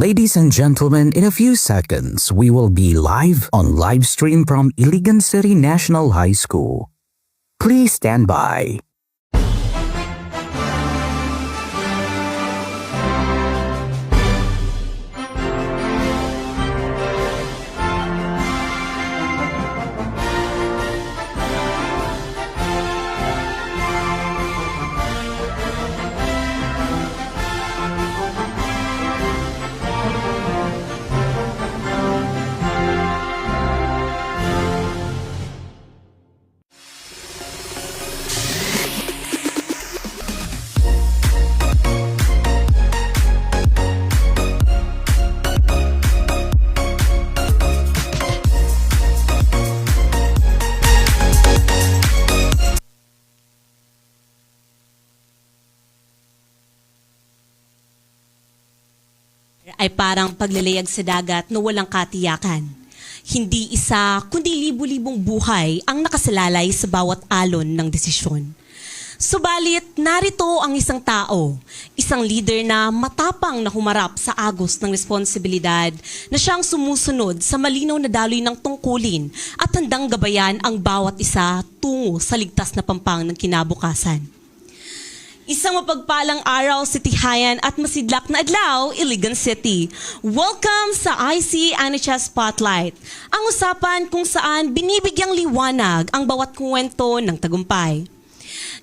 Ladies and gentlemen, in a few seconds, we will be live on live stream from Iligan City National High School. Please stand by. Ay parang paglalayag sa dagat na walang katiyakan. Hindi isa, kundi libu-libong buhay ang nakasalalay sa bawat alon ng desisyon. Subalit, narito ang isang tao, isang leader na matapang na humarap sa agos ng responsibilidad na siyang sumusunod sa malinaw na daloy ng tungkulin at handang gabayan ang bawat isa tungo sa ligtas na pampang ng kinabukasan. Isang mapagpalang araw sa tihayan at masidlak na adlaw, Iligan City. Welcome sa IC NHS Spotlight, ang usapan kung saan binibigyang liwanag ang bawat kwento ng tagumpay.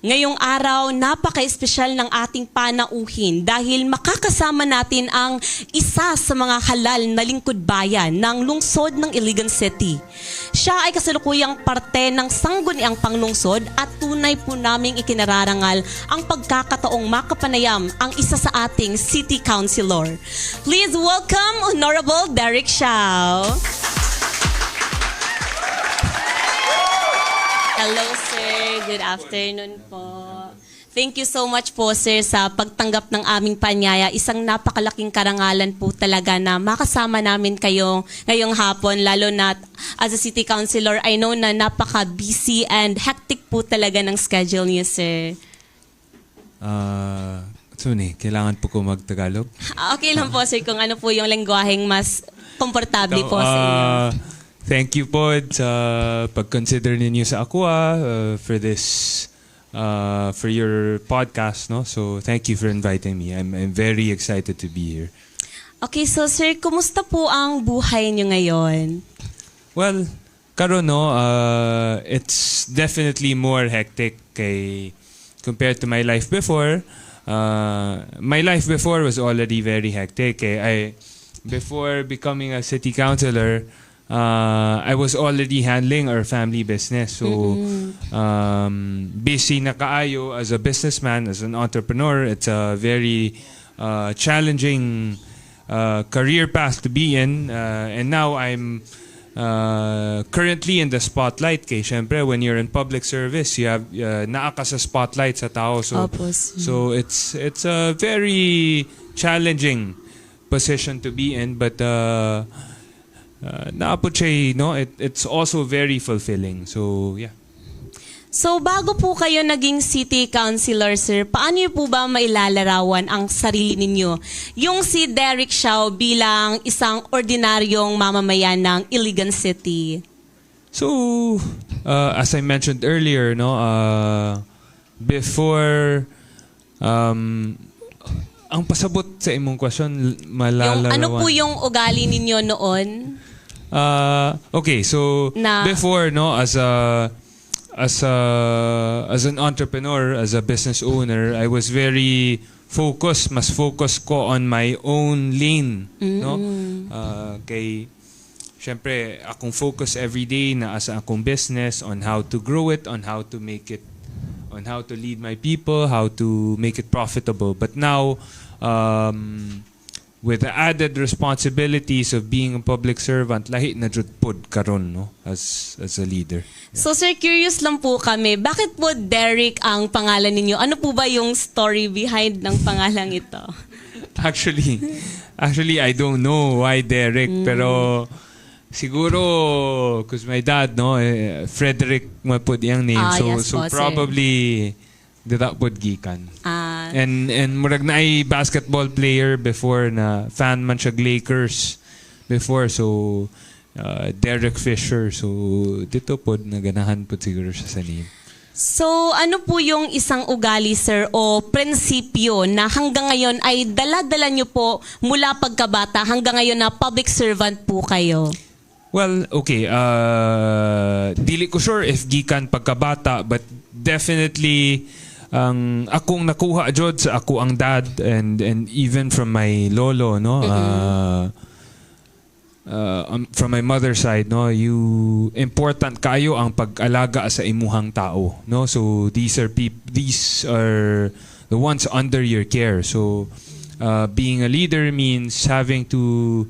Ngayong araw, napaka-espesyal ng ating panauhin dahil makakasama natin ang isa sa mga halal na lingkod bayan ng lungsod ng Iligan City. Siya ay kasalukuyang parte ng sangguniang panglungsod at tunay po naming ikinararangal ang pagkakataong makapanayam ang isa sa ating City Councilor. Please welcome Honorable Derek Siao. Hello, sir. Good afternoon po. Thank you so much po, sir, sa pagtanggap ng aming panyaya. Isang napakalaking karangalan po talaga na makasama namin kayo ngayong hapon, lalo na as a city councilor, I know na napaka-busy and hectic po talaga ng schedule niyo, sir. Suni, kailangan po ko mag-Tagalog? Okay lang po, sir, kung ano po yung lengguaheng mas komportable po sa inyo. Thank you po sa pag-consider ninyo sa Aqua for this, for your podcast, no? So thank you for inviting me. I'm very excited to be here. Okay, so sir, kumusta po ang buhay niyo ngayon? Well, karon no, it's definitely more hectic compared to my life before. My life before was already very hectic. Before becoming a city councilor, I was already handling our family business. So, busy na kaayo as a businessman, as an entrepreneur. It's a very challenging career path to be in. And now I'm currently in the spotlight. Kay syempre, when you're in public service, you have naa ka sa spotlight sa tao. So it's a very challenging position to be in. But no, it's also very fulfilling. So, yeah. So, bago po kayo naging city councilor, sir, paano niyo po ba mailalarawan ang sarili ninyo? Yung si Derek Siao bilang isang ordinaryong mamamayan ng Iligan City. So, as I mentioned earlier, no, before, ang pasabot sa imong question, malalarawan. Ano po yung ugali ninyo noon? Okay, so before, no, as an entrepreneur, as a business owner, I was very focused. Mas focus ko on my own lane, no? Kay syempre akong focus every day na as akong business on how to grow it, on how to make it, on how to lead my people, how to make it profitable. But now, with the added responsibilities of being a public servant, lahi na jud pod karon, no, as a leader. Yeah. So sir, curious lang po kami, bakit po Derek ang pangalan ninyo? Ano po ba yung story behind ng pangalang ito? Actually I don't know why Derek, pero siguro because my dad, no, Frederick mapod yang name. So probably dida pod gikan. And murag na ay basketball player before na fan man siya Lakers before. So Derek Fisher. So dito po naganahan po siguro siya sa name. So, ano po yung isang ugali, sir, o prinsipyo na hanggang ngayon ay dala-dala nyo po mula pagkabata hanggang ngayon na public servant po kayo? Well, okay. Dili ko sure if gikan pagkabata, but definitely ang akong nakuha jud sa ako ang dad and even from my lolo, no. From my mother's side, no, important kayo ang pag-alaga sa imuhang tao, no. So these are the ones under your care. So being a leader means having to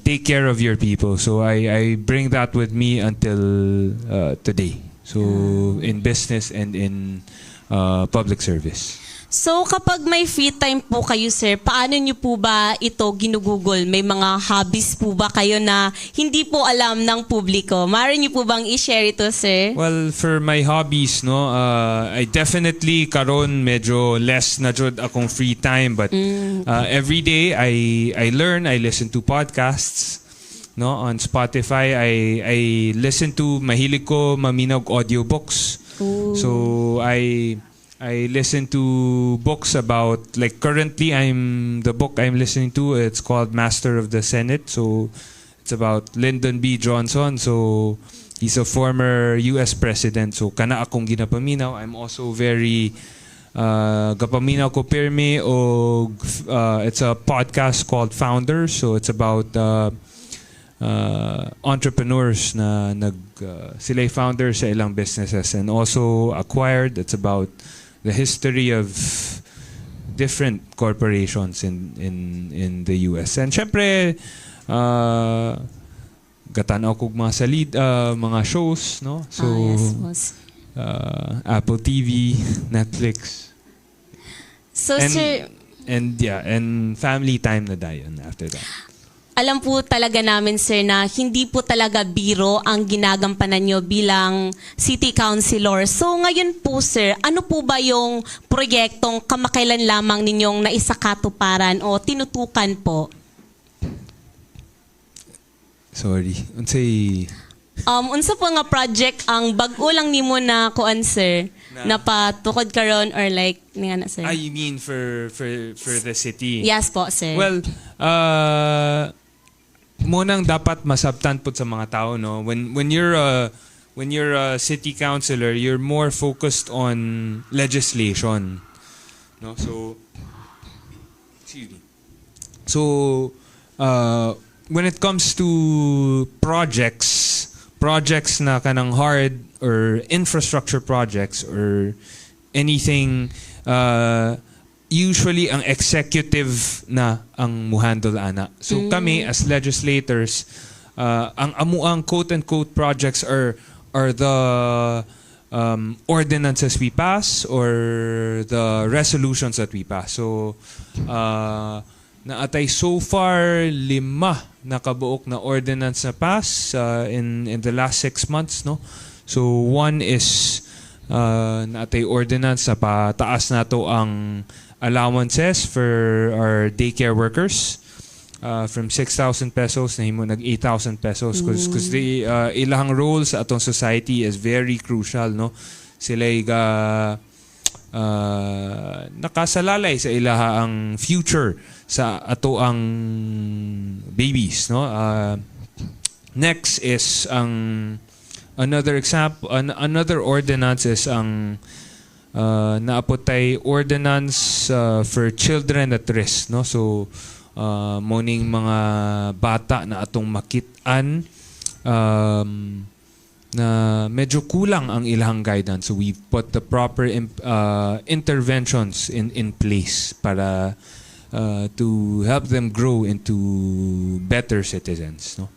take care of your people. So I bring that with me until today. So in business and in public service. So, kapag may free time po kayo, sir, paano nyo po ba ito ginugugol? May mga hobbies po ba kayo na hindi po alam ng publiko? Maaari nyo po bang i-share ito, sir? Well, for my hobbies, no, I definitely karon medyo less na jud akong free time, but every day I learn, I listen to podcasts, no, on Spotify. I listen to, mahilig ko maminaw audiobooks. Ooh. So I listen to books about, like currently the book I'm listening to, it's called Master of the Senate. So it's about Lyndon B. Johnson. So he's a former US president. So kana akong ginapaminaw. I'm also very gapaminaw ko pirmi o it's a podcast called Founders. So it's about entrepreneurs na sila'y founders sa ilang businesses and also acquired. It's about the history of different corporations in the US. And syempre gatanaw kog mga shows, no? So yes, boss. Apple TV, Netflix. So, sir, and family time na dayon after that. alam po talaga namin, sir, na hindi po talaga biro ang ginagampanan nyo bilang city councilor. So ngayon po, sir, ano po ba yung proyektong kamakailan lamang ninyong naisakatuparan o tinutukan po? Sorry. Unsay Unsa po nga project ang bag-o lang nimo na kuan, sir? Na patukod karon or like nga na, sir? you mean for the city? Yes po, sir. Well, munang dapat masabtan po sa mga tao, no. When you're a city councilor, you're more focused on legislation, no. So excuse me. So when it comes to projects na kanang hard or infrastructure projects or anything, usually ang executive na ang muhandle ana. So kami as legislators, ang amuang quote-unquote projects are the ordinances we pass or the resolutions that we pass. So naatay so far 5 nakabuok na ordinance na pass in the last 6 months, no. So one is naatay ordinance sa pataas nato ang allowances for our daycare workers from 6,000 pesos na himo nag 8,000 pesos because the ilang role sa atong society is very crucial, no. Sila nakasalalay sa ilaha ang future sa ato ang babies, no. Next is another example, another ordinance is ang naapotay ordinance for children at risk, no. So morning mga bata na atong makit-an na medyo kulang ang ilang guidance. So we've put the proper interventions in place para to help them grow into better citizens, no.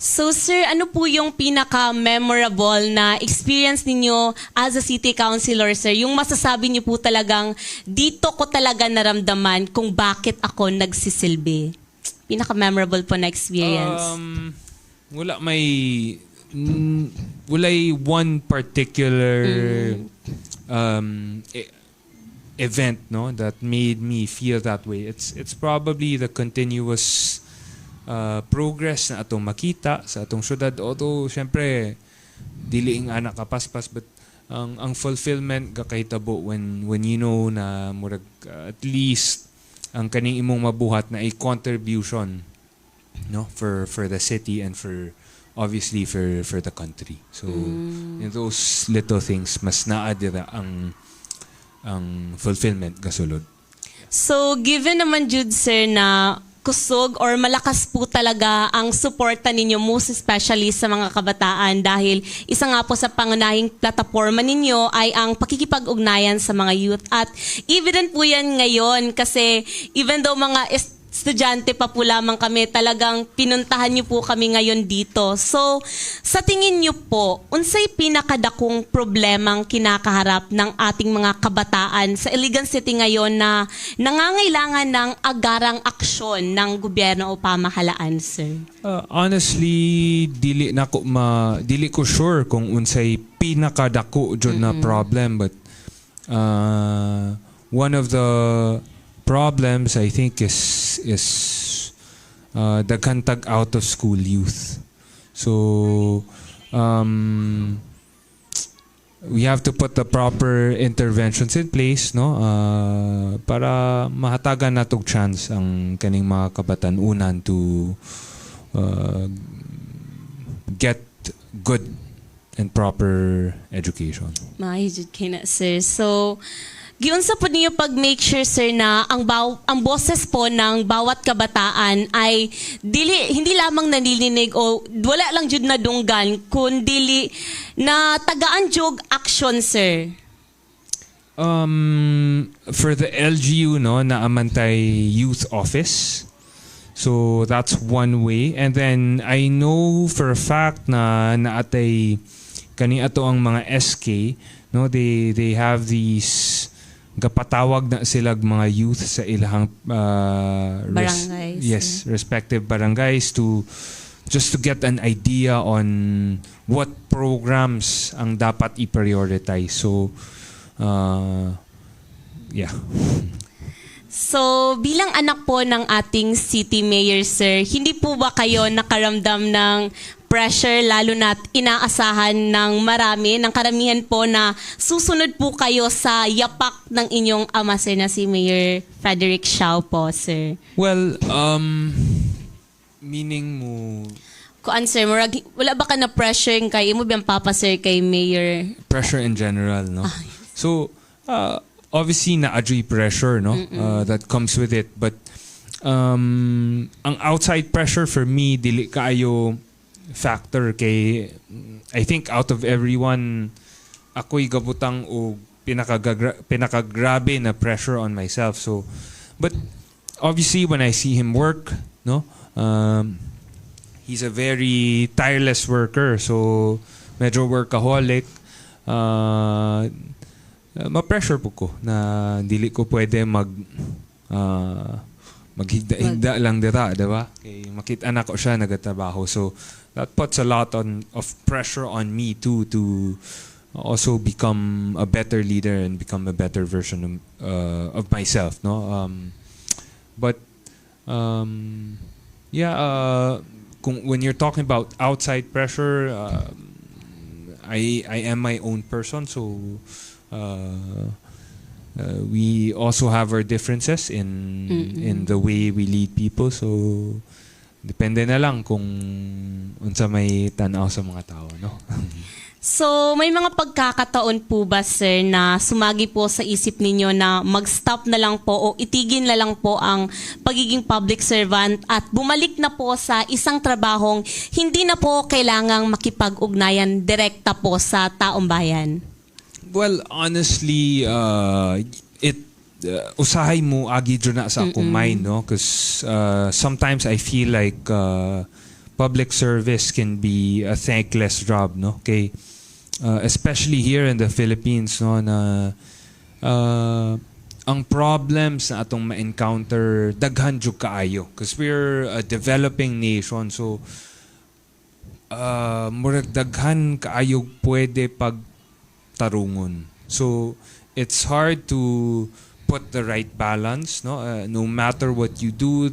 So, sir, ano po yung pinaka-memorable na experience ninyo as a city councilor, sir? Yung masasabi niyo po talagang, dito ko talaga naramdaman kung bakit ako nagsisilbi. Pinaka-memorable po na experience. Walay one particular event, no, that made me feel that way. It's probably the continuous progress na atong makita sa atong syudad. Although syempre dili ang anak kapaspas, but ang fulfillment gakahitabo when you know na murag at least ang kaning imong mabuhat na a contribution, no, for the city and for obviously for the country. So in those little things mas naa dira ang fulfillment kasulod. So, given naman, Jude, sir, na kusog or malakas po talaga ang suporta ninyo, most especially sa mga kabataan, dahil isa nga po sa pangunahing plataforma ninyo ay ang pakikipag-ugnayan sa mga youth. At evident po yan ngayon kasi even though mga estudyante pa po lamang kami, talagang pinuntahan niyo po kami ngayon dito. So, sa tingin niyo po, unsay pinakadakong problemang kinakaharap ng ating mga kabataan sa Iligan City ngayon na nangangailangan ng agarang aksyon ng gobyerno o pamahalaan, sir? Honestly, dili ko sure kung unsay pinakadako jud na problem, but one of the problems I think is the kantag out of school youth. So we have to put the proper interventions in place, no, para mahatagan natog chance ang kaning mga kabatan-unan to get good and proper education. Mahigit kay na, sir. So, giunsa po niyo pag-make sure, sir, na ang boses po ng bawat kabataan ay hindi lamang nanilinig o wala lang jud na dunggan, kundi na tagaan jud action, sir? For the LGU, no, na amantay youth office. So that's one way. And then I know for a fact na naatay kani ato ang mga SK, no, they have these gapatawag na silag mga youth sa ilang barangays. Yes, respective barangays to just to get an idea on what programs ang dapat i-prioritize. So yeah. So, bilang anak po ng ating city mayor, sir, hindi po ba kayo nakaramdam ng pressure, lalo na't inaasahan ng marami, ng karamihan po na susunod po kayo sa yapak ng inyong ama, sir, na si Mayor Frederick Siao po, sir? Well, meaning mo... Kuan, sir, wala ba ka na pressure kay mo biyang papa, sir, kay Mayor? Pressure in general, no? So, obviously, na-adri pressure, no? That comes with it. But, ang outside pressure for me, dili kaayo factor kay I think out of everyone ako'y gabutang o pinakagrabe na pressure on myself. So but obviously when I see him work, no, he's a very tireless worker, so medyo workaholic. Ma-pressure po ko na dili ko pwede maghigda-higda lang dira, diba? Kay makita na ko siya nagatrabaho. So that puts a lot of pressure on me too to also become a better leader and become a better version of myself, no? But when you're talking about outside pressure, I am my own person, so we also have our differences in the way we lead people, so depende na lang kung unsa may tanaw sa mga tao, no? So, may mga pagkakataon po ba, sir, na sumagi po sa isip ninyo na mag-stop na lang po o itigin na lang po ang pagiging public servant at bumalik na po sa isang trabahong hindi na po kailangang makipag-ugnayan direkta po sa taong bayan? Well, honestly, usahay mo agi dyan na sa akong mind, no? Because sometimes I feel like public service can be a thankless job, no? Okay, especially here in the Philippines, no, na ang problems na atong ma-encounter daghan jud kaayo because we're a developing nation, so murag daghan kaayo pwede pag tarungon. So it's hard to put the right balance, no? No matter what you do,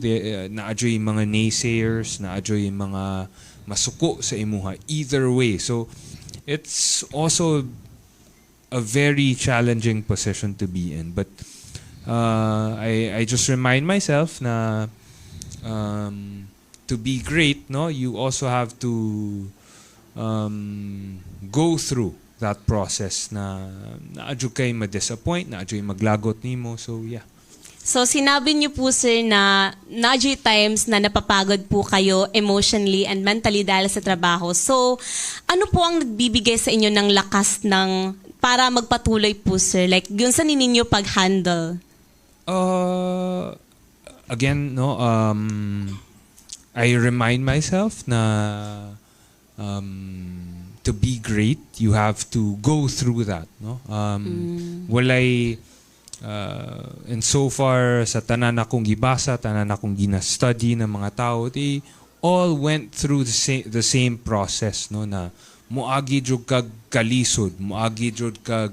naadyo yung mga naysayers, naadyo yung mga masuko sa imuha. Either way. So, it's also a very challenging position to be in. But I just remind myself na to be great, no, you also have to go through that process na naadyo kay ma-disappoint, naadyo yung maglagot nimo. So, yeah. So sinabi niyo po sir na nadyo times na napapagod po kayo emotionally and mentally dahil sa trabaho. So ano po ang nagbibigay sa inyo ng lakas ng para magpatuloy po sir? Like yun sa ninyo pag-handle? Again, no, I remind myself na to be great, you have to go through that, no? Walay and so far sa tanan akong gibasa, tanan akong gina-study ng mga tao, they all went through the same process, no, na moagi jud kag kalisod, moagi jud kag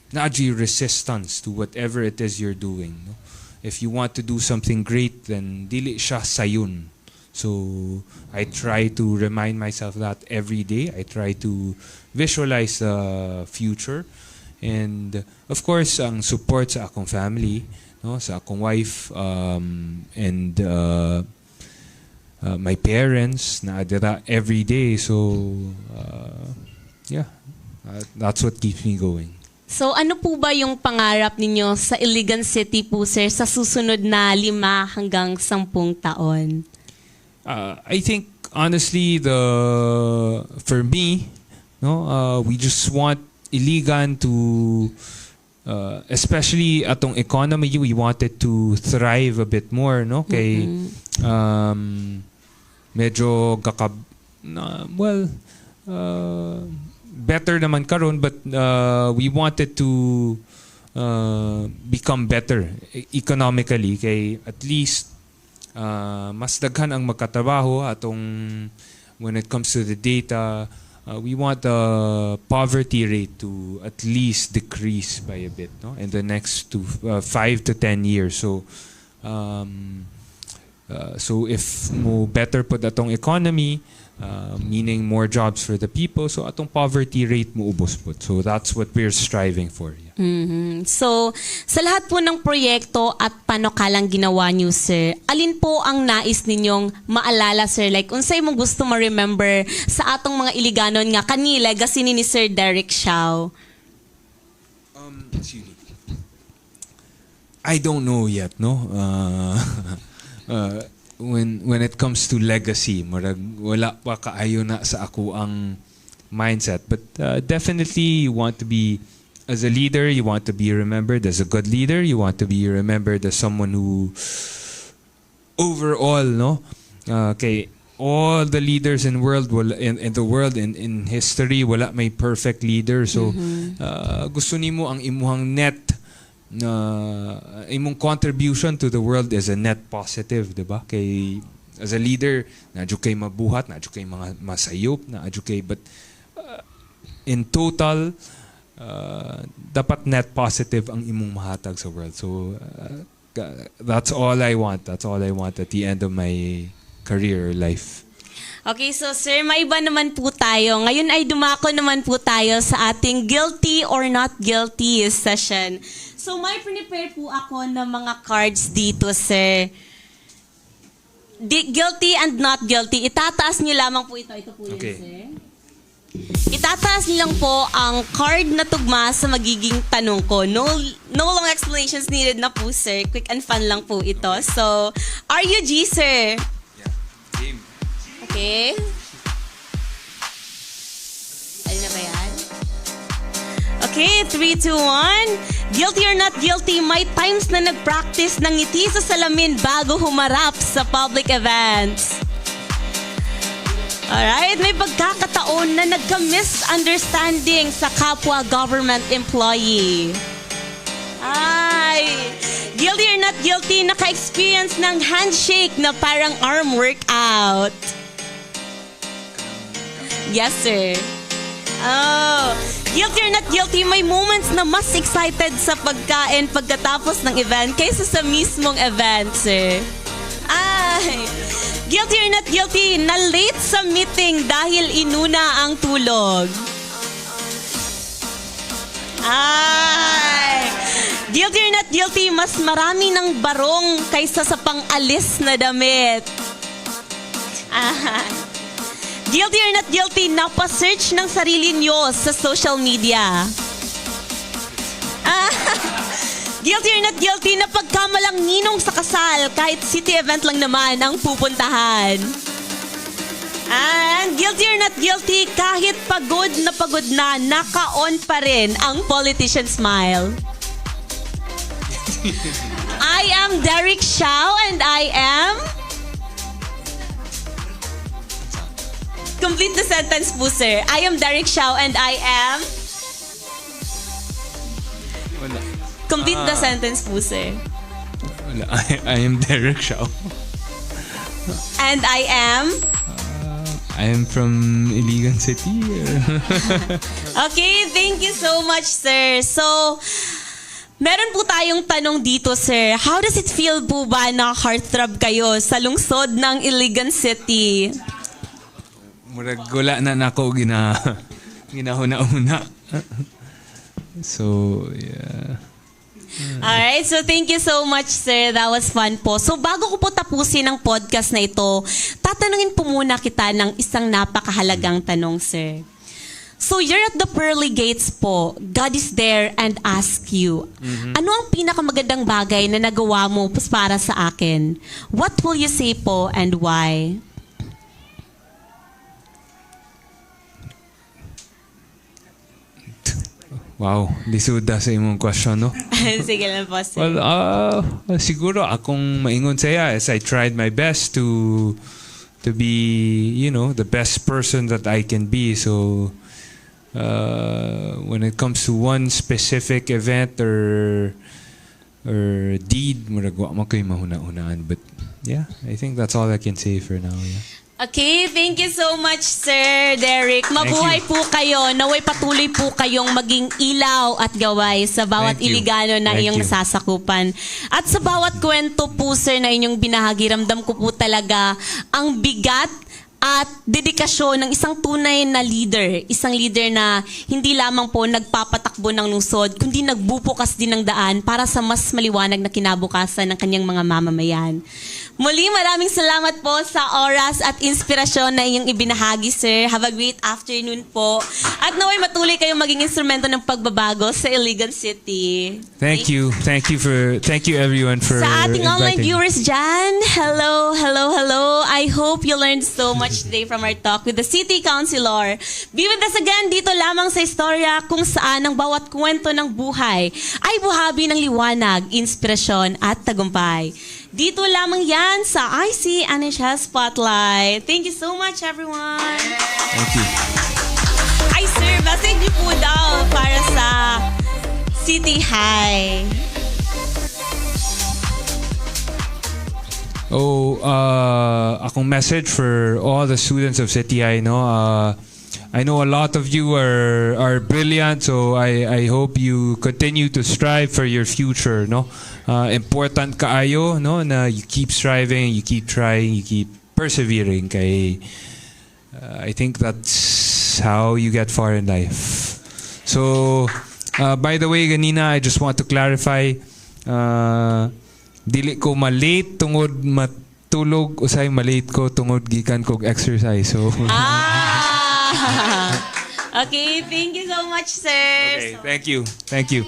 naadyo resistance to whatever it is you're doing, no? If you want to do something great, then dili siya sayon. So I try to remind myself that every day. I try to visualize the future. And of course, ang support sa akong family, no, sa akong wife, and my parents na adira every day. So yeah, that's what keeps me going. So ano po ba yung pangarap ninyo sa Iligan City po sir sa susunod na 5 hanggang 10 taon? I think honestly, for me, no, we just want Iligan to, especially atong economy, we wanted to thrive a bit more, no? Kay medyo better naman karon, but we wanted to become better economically, kay at least mas daghan ang magkatrabaho atong when it comes to the data. We want the poverty rate to at least decrease by a bit, no, in the next 5 to 10 years. So so if mo better put atong economy, meaning more jobs for the people, so atong poverty rate mo ubos put. So that's what we're striving for. Yeah. So, sa lahat po ng proyekto at panukalang ginawa niyo, sir, alin po ang nais ninyong maalala, sir? Like, unsay mong gusto ma-remember sa atong mga Iliganon nga kani legacy ni Sir Derek Siao? I don't know yet, no? When it comes to legacy, marag wala pa kaayo na sa ako ang mindset. But definitely, you want to be, as a leader, you want to be remembered as a good leader. You want to be remembered as someone who, overall, no, okay, all the leaders in the world in history, wala may perfect leader. So gusto nimo ang imuhang net imong contribution to the world is a net positive, diba? Kay as a leader, nadyo kay mabuhat, nadyo kay mga masayop, nadyo kay, but in total, dapat net positive ang imong mahatag sa world. So that's all I want. That's all I want at the end of my career life. Okay, so sir, may iba naman po tayo. Ngayon ay dumako naman po tayo sa ating guilty or not guilty session. So may prepare po ako ng mga cards dito, sir. Guilty and not guilty. Itataas niyo lamang po ito. Ito po yun, Okay. sir. Itataas niyo lang po ang card na tugma sa magiging tanong ko. No long explanations needed na po, sir. Quick and fun lang po ito. So, are you G, sir? Yeah. Game. Okay. Ayun na ba yan? Okay, 3, 2, 1. Guilty or not guilty, may times na nag-practice ng ngiti sa salamin bago humarap sa public events. Alright, may pagkakataon na nagka-misunderstanding sa kapwa government employee. Ay, guilty or not guilty, naka-experience ng handshake na parang arm workout. Yes, sir. Oh, Guilty or not guilty, may moments na mas excited sa pagkain pagkatapos ng event kaysa sa mismong event, sir. Ay, guilty or not guilty, na late sa meeting dahil inuna ang tulog. Ay, guilty or not guilty, mas marami ng barong kaysa sa pang-alis na damit. Ay. Guilty or not guilty, napasearch ng sarili nyo sa social media. Guilty or not guilty, na pagkamalang ninong sa kasal kahit city event lang naman ang pupuntahan. And guilty or not guilty, kahit pagod na, naka-on pa rin ang politician smile. I am Derek Xiao and I am... Complete the sentence po, sir. I am Derek Xiao and I am... Wala. Complete the sentence po, sir. Wala. I am Derek Xiao. And I am... I am from Iligan City. Okay, thank you so much, sir. So, meron po tayong tanong dito, sir. How does it feel po ba na heartthrob kayo sa lungsod ng Iligan City? Murag wala na nako ginahuna-una. So, yeah. Alright, so thank you so much, sir. That was fun po. So bago ko po tapusin ang podcast na ito, tatanungin po muna kita ng isang napakahalagang tanong, sir. So you're at the pearly gates po. God is there and ask you, ano ang pinakamagandang bagay na nagawa mo para sa akin? What will you say po and why? Wow, lisuda sa imong question, no? Sige lang po, sir. Well, siguro akong maingon saya as I tried my best to be, you know, the best person that I can be. So, when it comes to one specific event or deed, muragwa mo kayo mahuna-hunaan. But yeah, I think that's all I can say for now. Yeah. Okay, thank you so much, Sir Derek. Mabuhay po kayo. Naway patuloy po kayong maging ilaw at gaway sa bawat Thank you. Iligano na Thank iyong you. nasasakupan. At sa bawat kwento po, Sir, na inyong binahagi, ramdam ko po talaga ang bigat at dedikasyon ng isang tunay na leader. Isang leader na hindi lamang po nagpapatakbo ng lungsod, kundi nagbubukas din ng daan para sa mas maliwanag na kinabukasan ng kanyang mga mamamayan. Muli, maraming salamat po sa oras at inspirasyon na inyong ibinahagi, sir. Have a great afternoon po. At naway matuloy kayong maging instrumento ng pagbabago sa Iligan City. Thank you everyone for Sa ating online inviting me. viewers dyan, hello. I hope you learned so much today from our talk with the City Councilor. Be with us again dito lamang sa istorya kung saan ang bawat kwento ng buhay ay buhabi ng liwanag, inspirasyon at tagumpay. Dito lamang yan sa IC NHS Spotlight. Thank you so much, everyone. Thank you. Ay, sir, message niyo po daw para sa City High. Akong message for all the students of City High, no? I know a lot of you are brilliant, so I hope you continue to strive for your future, no? Important kaayo, no? Na you keep striving, you keep trying, you keep persevering. Kay I think that's how you get far in life. So, by the way, ganina, I just want to clarify. Dili ko malate tungod matulog, usay malate ko tungod gikan kog exercise. So. Okay, thank you so much, sir. Okay, thank you. Thank you.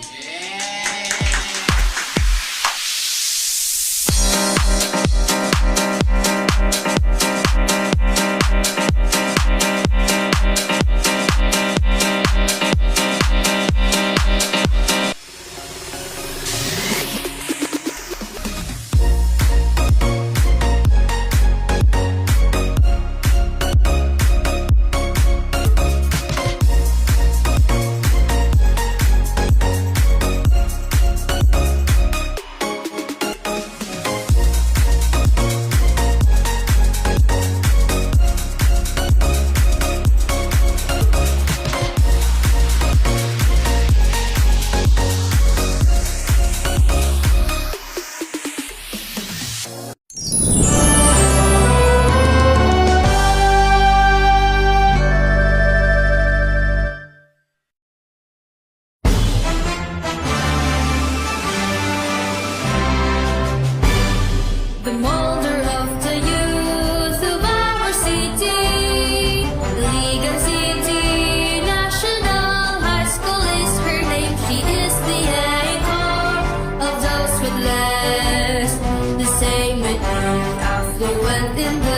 in the